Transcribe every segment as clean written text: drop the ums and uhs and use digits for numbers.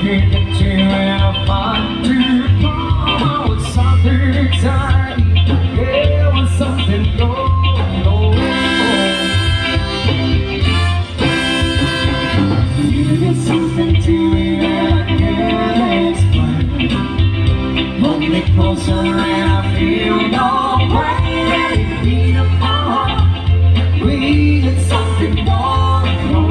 get to and I find you with something exciting. Yeah, with something going on. You did something to me that I can't explain. Hold me closer and I feel no pain. Let it beat up my heart. We did something going on.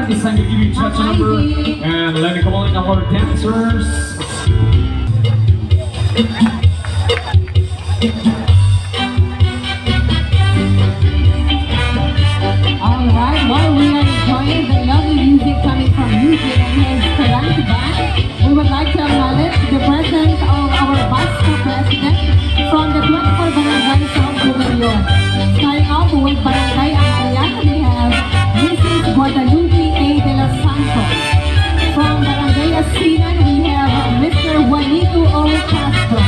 This time to give you touch number and let me come on in our dancers. Alright, while we are enjoying the lovely music coming from Eugene and his Caranto band, we would like to acknowledge the presence of our BASTA president from the 24 barangays of Bugallon. Starting off with Barangay Angayan, we have Mrs. Guadalupe A. de los Santos. From Barangay Asinan, we have Mr. Juanito Orchestra.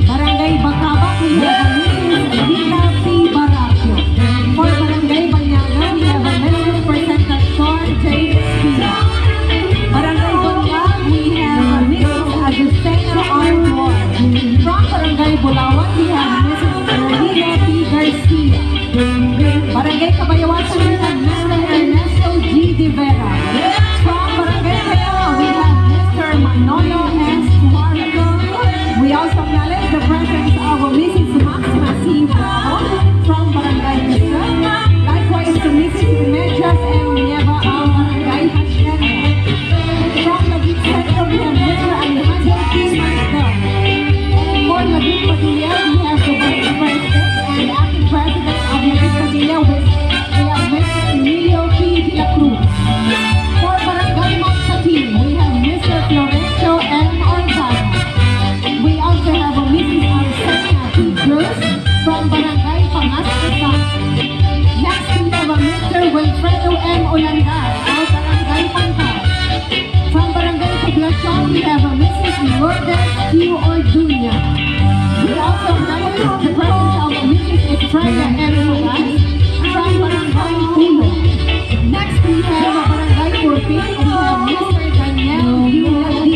Barangay Bacaba, we have Mrs. Rita P. Baracchio. For Barangay Banyaga, we have a Medical Presentator J. Espina. Barangay Bonga, we have Mrs. Agustena R. Moore. From Barangay Bulawan, we have Mrs. Rodina P. Garcia. Barangay Kabayawasan, we have Mr. Ernesto G. De Vera. From Barangay Kaya, we have Mr. Manolo S. have a Mrs. Orchestra. We also acknowledge the presence of Mrs. Estrella and Magas from Barangay Ulo. Next we have a Barangay Urpin. We have Mr. Daniel Bugallon.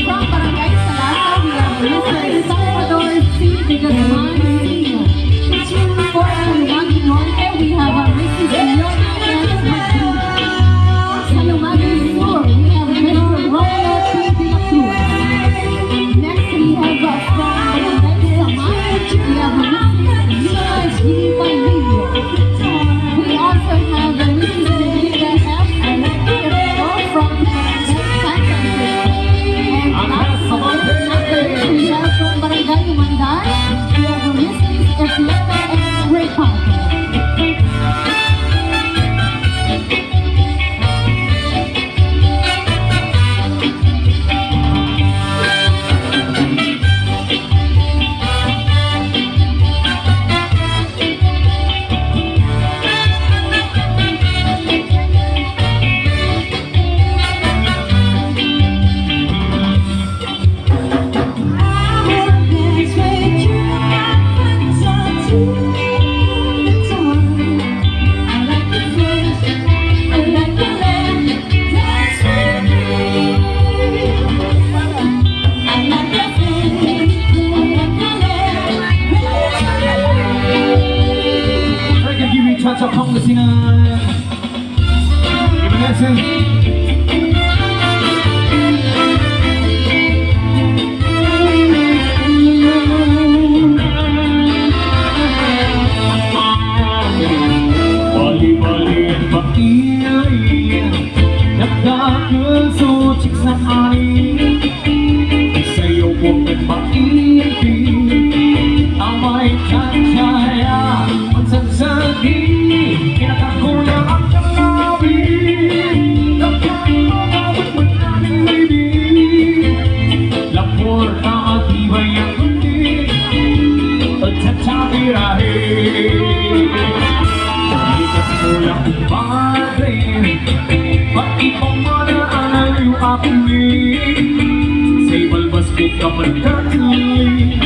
From Barangay Salasa, we have Mr. Salvador C. Bugallon. For Kalinangan Norte, we have a Mrs. INYONG. Sa Lumagi Sur, we have Mr. Ronald P. De la Cruz. Next we have from Barangay Samar, we have Mrs. G. Palillo. We also have Mrs. Benita F. from Barangay San Francisco. And last but not the least, we have from Barangay Mandar, we have Mrs. Efleta and Ray Parker. Touch up on the singer. Give me listen. Bali bali bakiyay, nagkakasuchik sa akin. Sa'yo ko nagpaibig, amay kachaya, magsasabi. Say balbas ko kapag kakuli,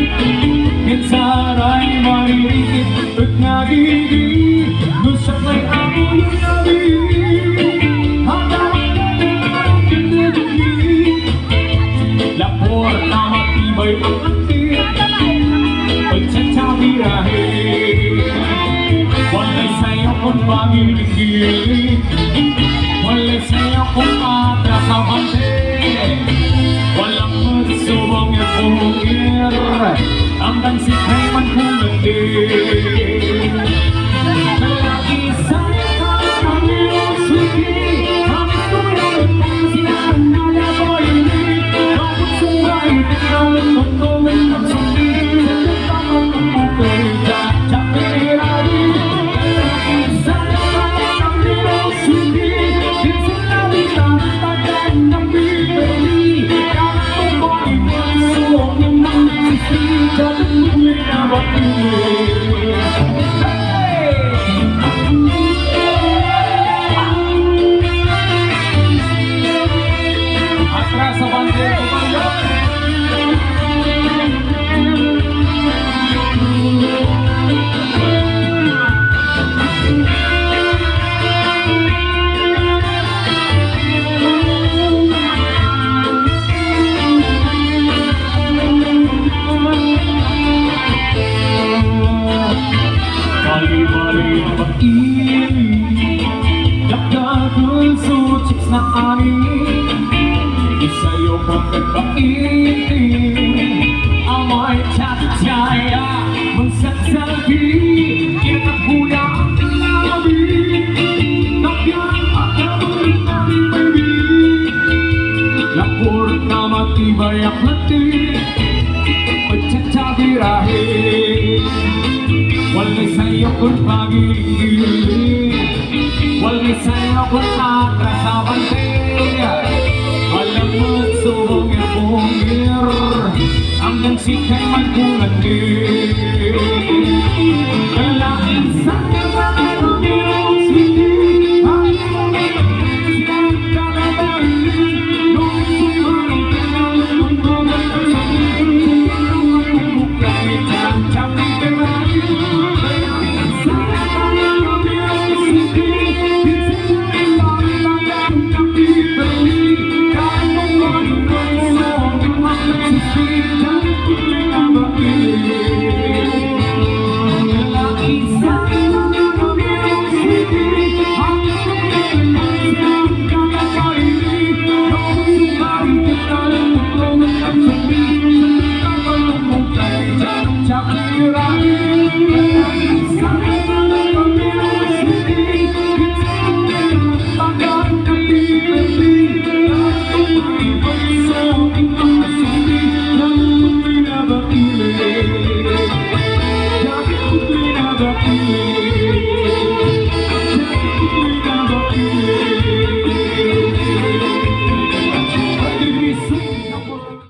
kinsaray maririkit at nagiging gusak may ako yung nabi. Hanggang ang pinagiging lapor na matibay ang atin pagtsatsabi-rahe. Walay sa'yo kung pag-ilig-ilig, walay sa'yo kung atras ang hante. Walang magsubong yung bungir, hanggang si Kayman kung nagdil. Lagi sa'yo ka ang iyong suki, kami tulad ng sinanala ko ilig. Bakit suray, tingnan ang gawin ng suki, nagtatamang ng bukoy, tsak-tsak-pirari. Lagi sa'yo ka ang iyong suki, sinabi ka tagan ng bibili. Kaya ko ay magsuong ng mga sisika, tuloy na bakili. Atras sa bandera ko ba? Bali-bali ang pag-ibig, nagkakasuchik na amin. Sa'yo kong nagpaibig, amay tsatsaya, magsasabi, kinakakuya ang labi. Nagyan at nabulit namin baby, lapor na matibay ang lati, pagtsatsabi-rahe. Walay sa'yo kung pag-ilig, walay sa'yo kung atras sa bandera. Walang magsubong yung bungir, hanggang si Kayman kung nagdil.